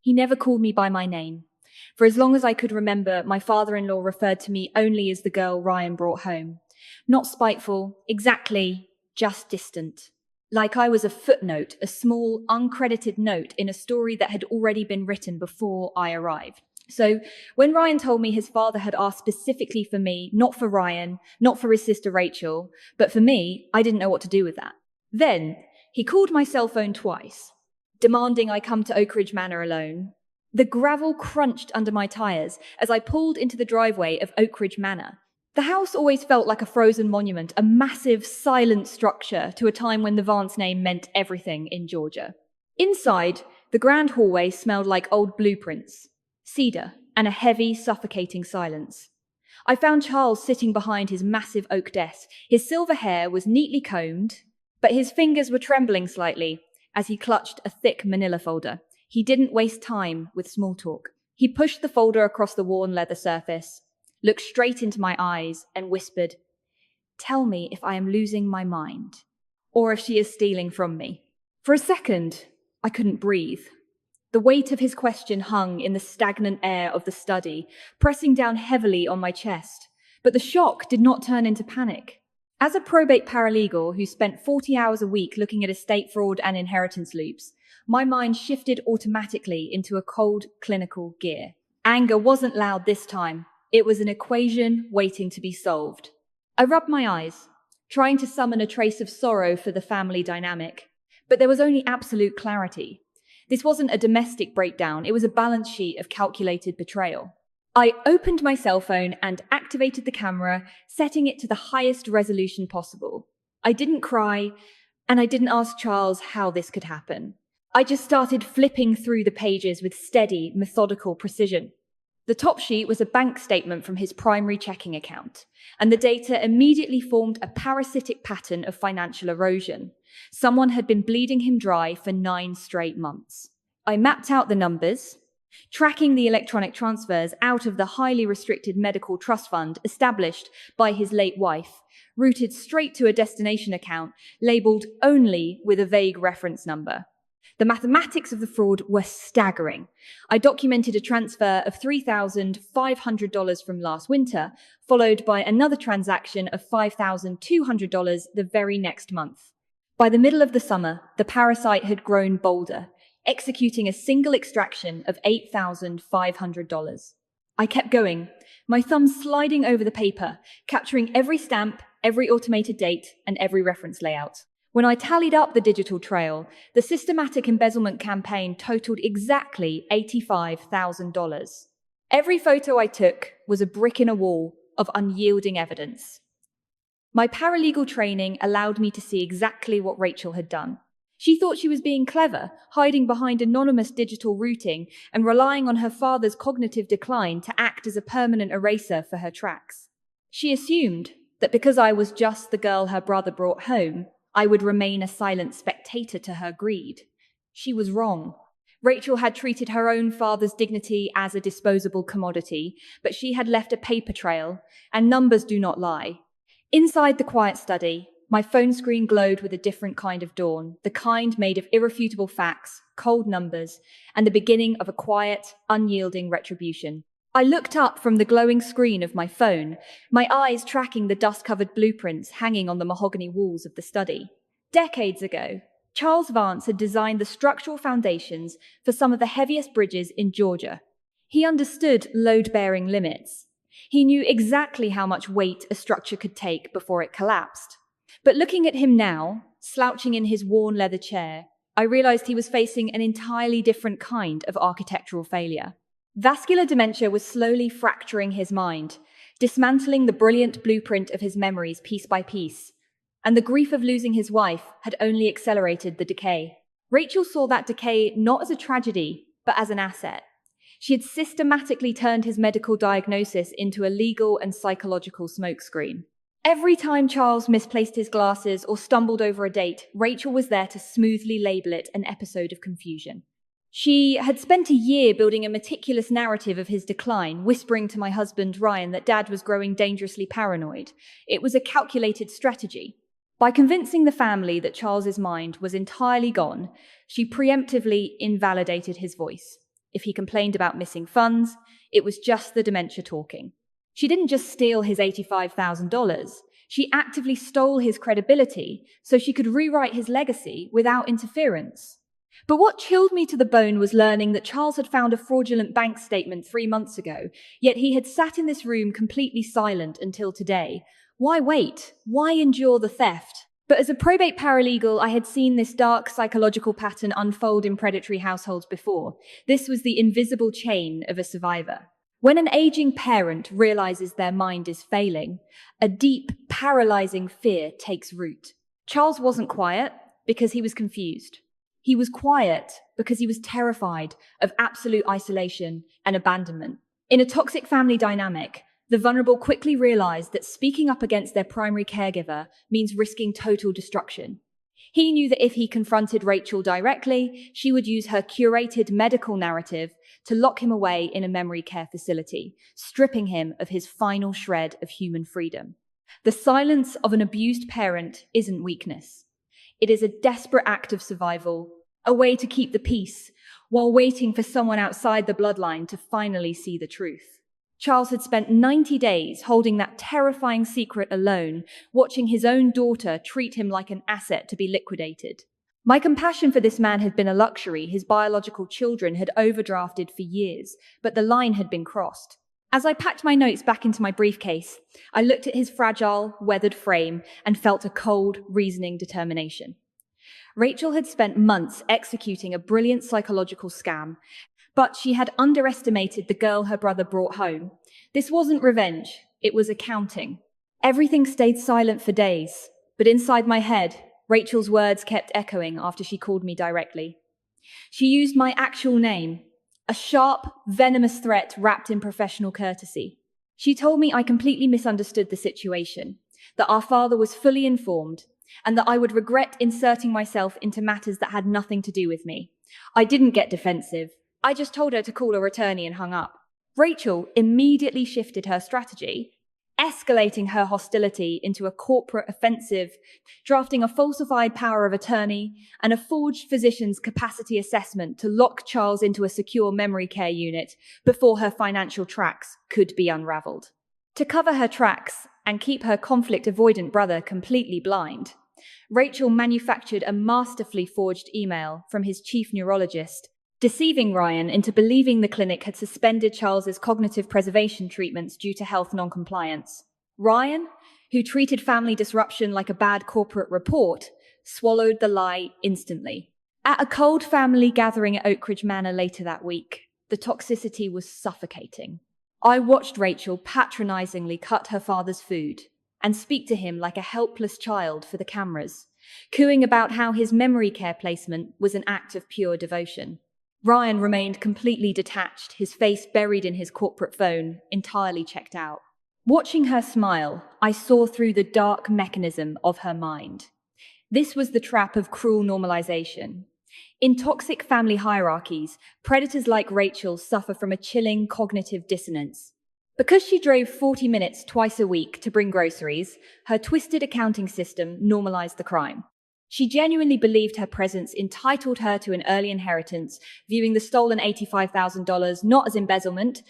He never called me by my name. For as long as I could remember, my father-in-law referred to me only as the girl Ryan brought home. Not spiteful, exactly, just distant. Like I was a footnote, a small, uncredited note in a story that had already been written before I arrived. So when Ryan told me his father had asked specifically for me, not for Ryan, not for his sister Rachel, but for me, I didn't know what to do with that. Then he called my cell phone twice, demanding I come to Oak Ridge Manor alone. The gravel crunched under my tires as I pulled into the driveway of Oak Ridge Manor. The house always felt like a frozen monument, a massive, silent structure to a time when the Vance name meant everything in Georgia. Inside, the grand hallway smelled like old blueprints, cedar, and a heavy, suffocating silence. I found Charles sitting behind his massive oak desk. His silver hair was neatly combed, but his fingers were trembling slightly as he clutched a thick manila folder. He didn't waste time with small talk. He pushed the folder across the worn leather surface, looked straight into my eyes, and whispered, "Tell me if I am losing my mind, or if she is stealing from me." For a second, I couldn't breathe. The weight of his question hung in the stagnant air of the study, pressing down heavily on my chest. But the shock did not turn into panic. As a probate paralegal who spent 40 hours a week looking at estate fraud and inheritance loops, my mind shifted automatically into a cold, clinical gear. Anger wasn't loud this time. It was an equation waiting to be solved. I rubbed my eyes, trying to summon a trace of sorrow for the family dynamic. But there was only absolute clarity. This wasn't a domestic breakdown, it was a balance sheet of calculated betrayal. I opened my cell phone and activated the camera, setting it to the highest resolution possible. I didn't cry, and I didn't ask Charles how this could happen. I just started flipping through the pages with steady, methodical precision. The top sheet was a bank statement from his primary checking account, and the data immediately formed a parasitic pattern of financial erosion. Someone had been bleeding him dry for 9 straight months. I mapped out the numbers, tracking the electronic transfers out of the highly restricted medical trust fund established by his late wife, routed straight to a destination account labeled only with a vague reference number. The mathematics of the fraud were staggering. I documented a transfer of $3,500 from last winter, followed by another transaction of $5,200 the very next month. By the middle of the summer, the parasite had grown bolder, executing a single extraction of $8,500. I kept going, my thumb sliding over the paper, capturing every stamp, every automated date, and every reference layout. When I tallied up the digital trail, the systematic embezzlement campaign totaled exactly $85,000. Every photo I took was a brick in a wall of unyielding evidence. My paralegal training allowed me to see exactly what Rachel had done. She thought she was being clever, hiding behind anonymous digital routing and relying on her father's cognitive decline to act as a permanent eraser for her tracks. She assumed that because I was just the girl her brother brought home, I would remain a silent spectator to her greed. She was wrong. Rachel had treated her own father's dignity as a disposable commodity, but she had left a paper trail, and numbers do not lie. Inside the quiet study, my phone screen glowed with a different kind of dawn, the kind made of irrefutable facts, cold numbers, and the beginning of a quiet, unyielding retribution. I looked up from the glowing screen of my phone, my eyes tracking the dust-covered blueprints hanging on the mahogany walls of the study. Decades ago, Charles Vance had designed the structural foundations for some of the heaviest bridges in Georgia. He understood load-bearing limits. He knew exactly how much weight a structure could take before it collapsed. But looking at him now, slouching in his worn leather chair, I realized he was facing an entirely different kind of architectural failure. Vascular dementia was slowly fracturing his mind, dismantling the brilliant blueprint of his memories piece by piece, and the grief of losing his wife had only accelerated the decay. Rachel saw that decay not as a tragedy, but as an asset. She had systematically turned his medical diagnosis into a legal and psychological smokescreen. Every time Charles misplaced his glasses or stumbled over a date, Rachel was there to smoothly label it an episode of confusion. She had spent a year building a meticulous narrative of his decline, whispering to my husband, Ryan, that Dad was growing dangerously paranoid. It was a calculated strategy. By convincing the family that Charles's mind was entirely gone, she preemptively invalidated his voice. If he complained about missing funds, it was just the dementia talking. She didn't just steal his $85,000. She actively stole his credibility so she could rewrite his legacy without interference. But what chilled me to the bone was learning that Charles had found a fraudulent bank statement 3 months ago, yet he had sat in this room completely silent until today. Why wait? Why endure the theft? But as a probate paralegal, I had seen this dark psychological pattern unfold in predatory households before. This was the invisible chain of a survivor. When an aging parent realizes their mind is failing, a deep, paralyzing fear takes root. Charles wasn't quiet because he was confused. He was quiet because he was terrified of absolute isolation and abandonment. In a toxic family dynamic, the vulnerable quickly realized that speaking up against their primary caregiver means risking total destruction. He knew that if he confronted Rachel directly, she would use her curated medical narrative to lock him away in a memory care facility, stripping him of his final shred of human freedom. The silence of an abused parent isn't weakness. It is a desperate act of survival, a way to keep the peace while waiting for someone outside the bloodline to finally see the truth. Charles had spent 90 days holding that terrifying secret alone, watching his own daughter treat him like an asset to be liquidated. My compassion for this man had been a luxury his biological children had overdrafted for years, but the line had been crossed. As I packed my notes back into my briefcase, I looked at his fragile, weathered frame and felt a cold, reasoning determination. Rachel had spent months executing a brilliant psychological scam, but she had underestimated the girl her brother brought home. This wasn't revenge, it was accounting. Everything stayed silent for days, but inside my head, Rachel's words kept echoing after she called me directly. She used my actual name, a sharp, venomous threat wrapped in professional courtesy. She told me I completely misunderstood the situation, that our father was fully informed, and that I would regret inserting myself into matters that had nothing to do with me. I didn't get defensive. I just told her to call her attorney and hung up. Rachel immediately shifted her strategy, escalating her hostility into a corporate offensive, drafting a falsified power of attorney and a forged physician's capacity assessment to lock Charles into a secure memory care unit before her financial tracks could be unraveled. To cover her tracks and keep her conflict-avoidant brother completely blind, Rachel manufactured a masterfully forged email from his chief neurologist, deceiving Ryan into believing the clinic had suspended Charles's cognitive preservation treatments due to health non-compliance. Ryan, who treated family disruption like a bad corporate report, swallowed the lie instantly. At a cold family gathering at Oak Ridge Manor later that week, the toxicity was suffocating. I watched Rachel patronizingly cut her father's food and speak to him like a helpless child for the cameras, cooing about how his memory care placement was an act of pure devotion. Ryan remained completely detached, his face buried in his corporate phone, entirely checked out. Watching her smile, I saw through the dark mechanism of her mind. This was the trap of cruel normalization. In toxic family hierarchies, predators like Rachel suffer from a chilling cognitive dissonance. Because she drove 40 minutes twice a week to bring groceries, her twisted accounting system normalized the crime. She genuinely believed her presence entitled her to an early inheritance, viewing the stolen $85,000 not as embezzlement,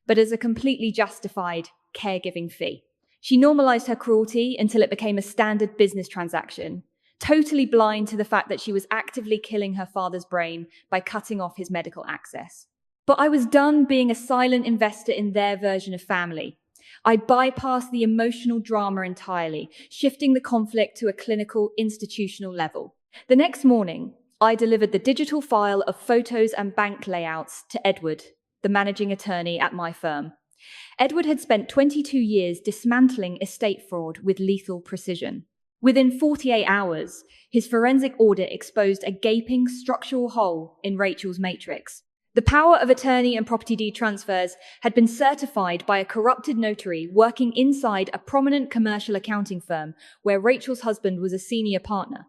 but as a completely justified caregiving fee. She normalized her cruelty until it became a standard business transaction, totally blind to the fact that she was actively killing her father's brain by cutting off his medical access. But I was done being a silent investor in their version of family. I bypassed the emotional drama entirely, shifting the conflict to a clinical, institutional level. The next morning, I delivered the digital file of photos and bank layouts to Edward, the managing attorney at my firm. Edward had spent 22 years dismantling estate fraud with lethal precision. Within 48 hours, his forensic audit exposed a gaping structural hole in Rachel's matrix. The power of attorney and property deed transfers had been certified by a corrupted notary working inside a prominent commercial accounting firm where Rachel's husband was a senior partner.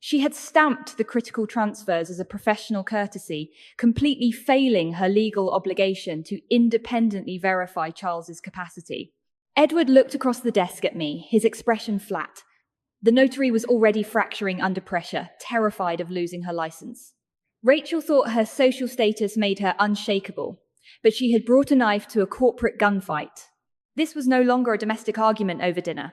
She had stamped the critical transfers as a professional courtesy, completely failing her legal obligation to independently verify Charles's capacity. Edward looked across the desk at me, his expression flat. The notary was already fracturing under pressure, terrified of losing her license. Rachel thought her social status made her unshakable, but she had brought a knife to a corporate gunfight. This was no longer a domestic argument over dinner.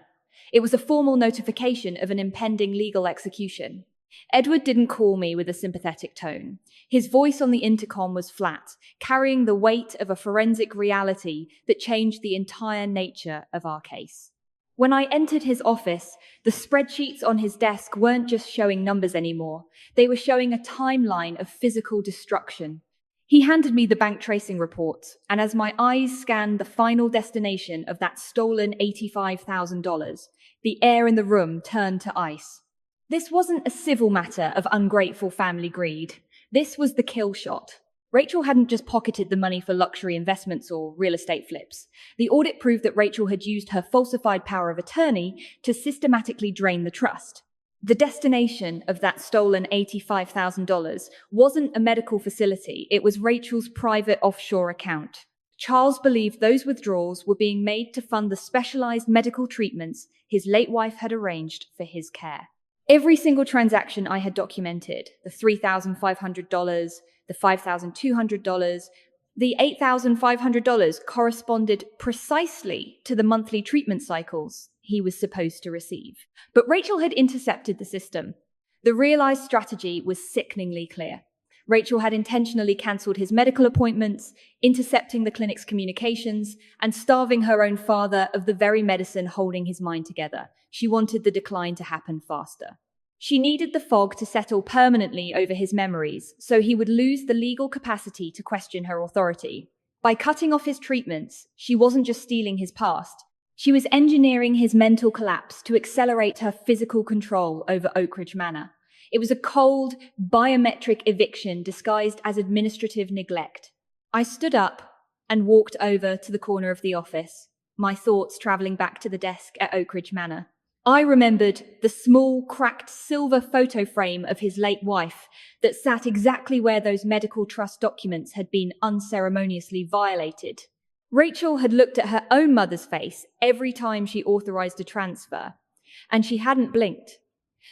It was a formal notification of an impending legal execution. Edward didn't call me with a sympathetic tone. His voice on the intercom was flat, carrying the weight of a forensic reality that changed the entire nature of our case. When I entered his office, the spreadsheets on his desk weren't just showing numbers anymore. They were showing a timeline of physical destruction. He handed me the bank tracing report, and as my eyes scanned the final destination of that stolen $85,000, the air in the room turned to ice. This wasn't a civil matter of ungrateful family greed. This was the kill shot. Rachel hadn't just pocketed the money for luxury investments or real estate flips. The audit proved that Rachel had used her falsified power of attorney to systematically drain the trust. The destination of that stolen $85,000 wasn't a medical facility, it was Rachel's private offshore account. Charles believed those withdrawals were being made to fund the specialized medical treatments his late wife had arranged for his care. Every single transaction I had documented, the $3,500, the $5,200, the $8,500 corresponded precisely to the monthly treatment cycles he was supposed to receive. But Rachel had intercepted the system. The realized strategy was sickeningly clear. Rachel had intentionally cancelled his medical appointments, intercepting the clinic's communications, and starving her own father of the very medicine holding his mind together. She wanted the decline to happen faster. She needed the fog to settle permanently over his memories, so he would lose the legal capacity to question her authority. By cutting off his treatments, she wasn't just stealing his past. She was engineering his mental collapse to accelerate her physical control over Oak Ridge Manor. It was a cold, biometric eviction disguised as administrative neglect. I stood up and walked over to the corner of the office, my thoughts traveling back to the desk at Oak Ridge Manor. I remembered the small, cracked silver photo frame of his late wife that sat exactly where those medical trust documents had been unceremoniously violated. Rachel had looked at her own mother's face every time she authorized a transfer, and she hadn't blinked.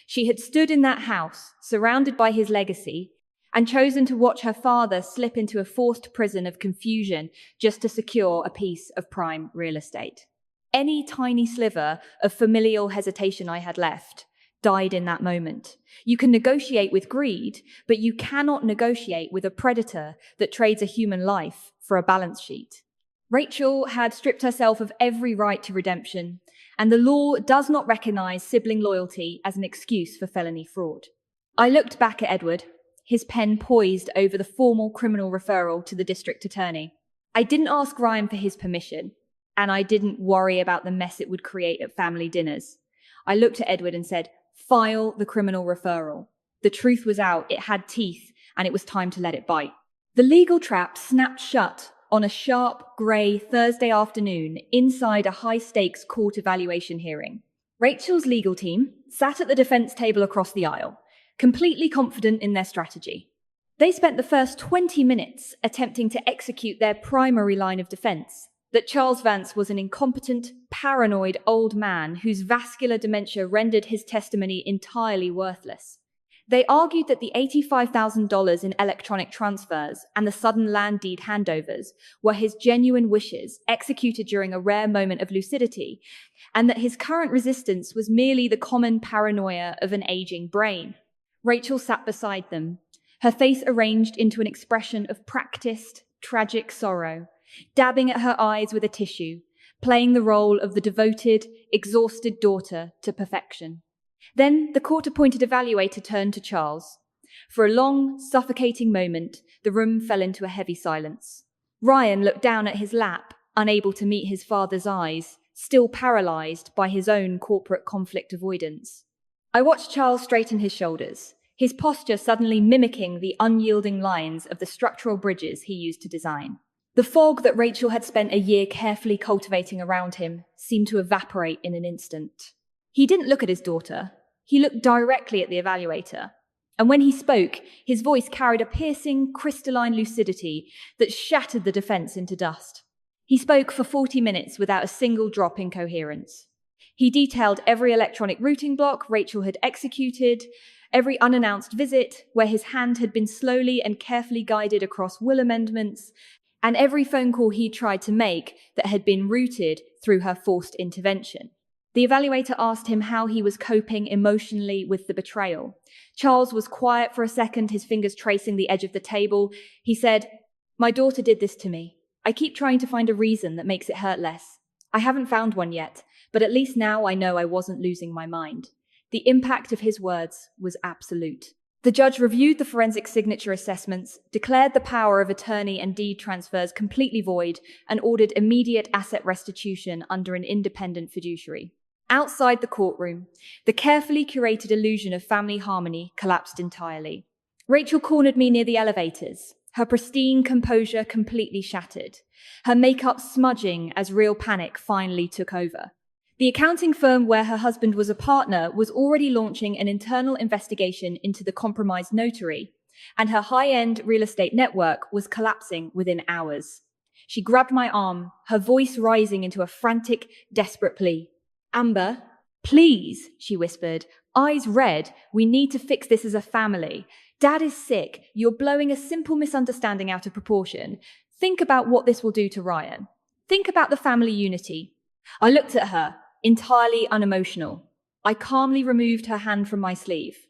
She had stood in that house, surrounded by his legacy, and chosen to watch her father slip into a forced prison of confusion just to secure a piece of prime real estate. Any tiny sliver of familial hesitation I had left died in that moment. You can negotiate with greed, but you cannot negotiate with a predator that trades a human life for a balance sheet. Rachel had stripped herself of every right to redemption, and the law does not recognize sibling loyalty as an excuse for felony fraud. I looked back at Edward, his pen poised over the formal criminal referral to the district attorney. I didn't ask Ryan for his permission, and I didn't worry about the mess it would create at family dinners. I looked at Edward and said, "File the criminal referral." The truth was out, it had teeth, and it was time to let it bite. The legal trap snapped shut on a sharp, grey Thursday afternoon inside a high-stakes court evaluation hearing. Rachel's legal team sat at the defense table across the aisle, completely confident in their strategy. They spent the first 20 minutes attempting to execute their primary line of defense, that Charles Vance was an incompetent, paranoid old man whose vascular dementia rendered his testimony entirely worthless. They argued that the $85,000 in electronic transfers and the sudden land deed handovers were his genuine wishes executed during a rare moment of lucidity, and that his current resistance was merely the common paranoia of an aging brain. Rachel sat beside them, her face arranged into an expression of practiced, tragic sorrow, dabbing at her eyes with a tissue, playing the role of the devoted, exhausted daughter to perfection. Then the court-appointed evaluator turned to Charles. For a long, suffocating moment, the room fell into a heavy silence. Ryan looked down at his lap, unable to meet his father's eyes, still paralyzed by his own corporate conflict avoidance. I watched Charles straighten his shoulders, his posture suddenly mimicking the unyielding lines of the structural bridges he used to design. The fog that Rachel had spent a year carefully cultivating around him seemed to evaporate in an instant. He didn't look at his daughter. He looked directly at the evaluator. And when he spoke, his voice carried a piercing, crystalline lucidity that shattered the defense into dust. He spoke for 40 minutes without a single drop in coherence. He detailed every electronic routing block Rachel had executed, Every unannounced visit, where his hand had been slowly and carefully guided across will amendments, and every phone call he tried to make that had been routed through her forced intervention. The evaluator asked him how he was coping emotionally with the betrayal. Charles was quiet for a second, his fingers tracing the edge of the table. He said, "My daughter did this to me. I keep trying to find a reason that makes it hurt less. I haven't found one yet, but at least now I know I wasn't losing my mind." The impact of his words was absolute. The judge reviewed the forensic signature assessments, declared the power of attorney and deed transfers completely void, and ordered immediate asset restitution under an independent fiduciary. Outside the courtroom, the carefully curated illusion of family harmony collapsed entirely. Rachel cornered me near the elevators, her pristine composure completely shattered, her makeup smudging as real panic finally took over. The accounting firm where her husband was a partner was already launching an internal investigation into the compromised notary, and her high-end real estate network was collapsing within hours. She grabbed my arm, her voice rising into a frantic, desperate plea. "Amber, please," she whispered, eyes red. "We need to fix this as a family. Dad is sick. You're blowing a simple misunderstanding out of proportion. Think about what this will do to Ryan. Think about the family unity." I looked at her, entirely unemotional. I calmly removed her hand from my sleeve.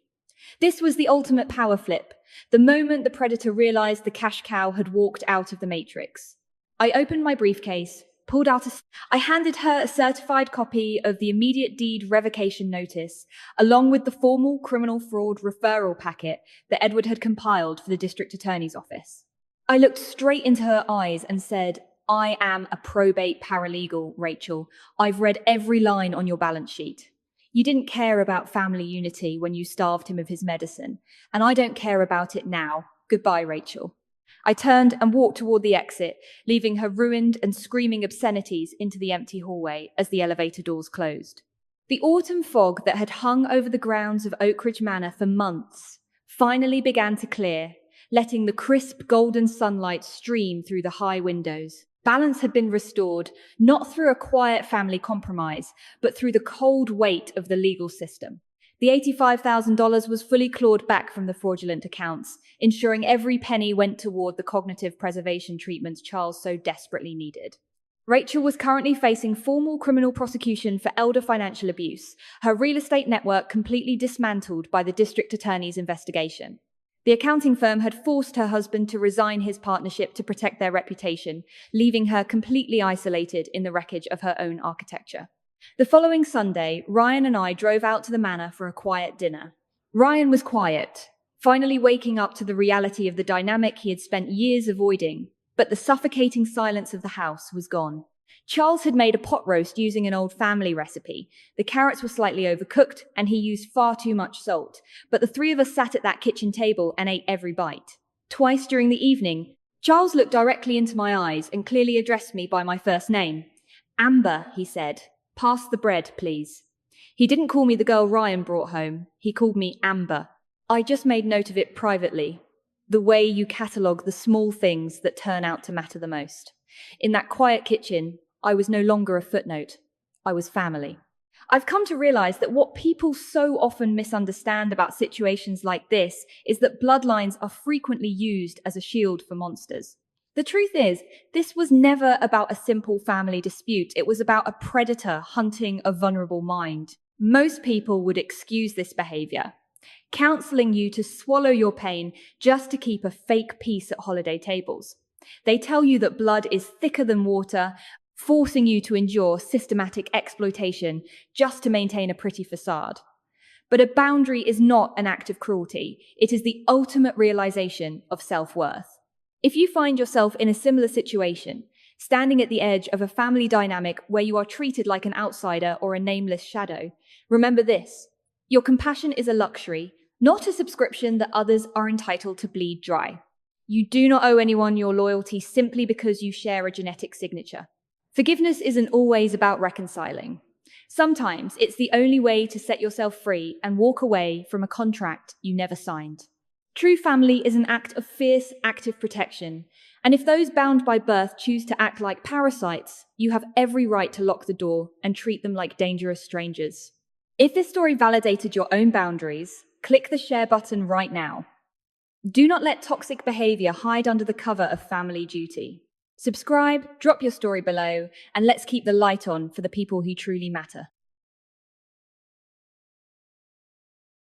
This was the ultimate power flip, the moment the predator realized the cash cow had walked out of the matrix. I opened my briefcase, I handed her a certified copy of the immediate deed revocation notice, along with the formal criminal fraud referral packet that Edward had compiled for the district attorney's office. I looked straight into her eyes and said, "I am a probate paralegal, Rachel. I've read every line on your balance sheet. You didn't care about family unity when you starved him of his medicine, and I don't care about it now. Goodbye, Rachel." I turned and walked toward the exit, leaving her ruined and screaming obscenities into the empty hallway as the elevator doors closed. The autumn fog that had hung over the grounds of Oak Ridge Manor for months finally began to clear, letting the crisp golden sunlight stream through the high windows. Balance had been restored, not through a quiet family compromise, but through the cold weight of the legal system. The $85,000 was fully clawed back from the fraudulent accounts, ensuring every penny went toward the cognitive preservation treatments Charles so desperately needed. Rachel was currently facing formal criminal prosecution for elder financial abuse, her real estate network completely dismantled by the district attorney's investigation. The accounting firm had forced her husband to resign his partnership to protect their reputation, leaving her completely isolated in the wreckage of her own architecture. The following Sunday, Ryan and I drove out to the manor for a quiet dinner. Ryan was quiet, finally waking up to the reality of the dynamic he had spent years avoiding, but the suffocating silence of the house was gone. Charles had made a pot roast using an old family recipe. The carrots were slightly overcooked, and he used far too much salt, but the three of us sat at that kitchen table and ate every bite. Twice during the evening, Charles looked directly into my eyes and clearly addressed me by my first name. "Amber," he said. "Pass the bread, please." He didn't call me the girl Ryan brought home. He called me Amber. I just made note of it privately. The way you catalogue the small things that turn out to matter the most. In that quiet kitchen, I was no longer a footnote. I was family. I've come to realize that what people so often misunderstand about situations like this is that bloodlines are frequently used as a shield for monsters. The truth is, this was never about a simple family dispute. It was about a predator hunting a vulnerable mind. Most people would excuse this behavior, counseling you to swallow your pain just to keep a fake peace at holiday tables. They tell you that blood is thicker than water, forcing you to endure systematic exploitation just to maintain a pretty facade. But a boundary is not an act of cruelty. It is the ultimate realization of self-worth. If you find yourself in a similar situation, standing at the edge of a family dynamic where you are treated like an outsider or a nameless shadow, remember this: your compassion is a luxury, not a subscription that others are entitled to bleed dry. You do not owe anyone your loyalty simply because you share a genetic signature. Forgiveness isn't always about reconciling. Sometimes it's the only way to set yourself free and walk away from a contract you never signed. True family is an act of fierce, active protection, and if those bound by birth choose to act like parasites, you have every right to lock the door and treat them like dangerous strangers. If this story validated your own boundaries, Click the share button right now. Do not let toxic behavior hide under the cover of family duty. Subscribe, drop your story below, and let's keep the light on for the people who truly matter.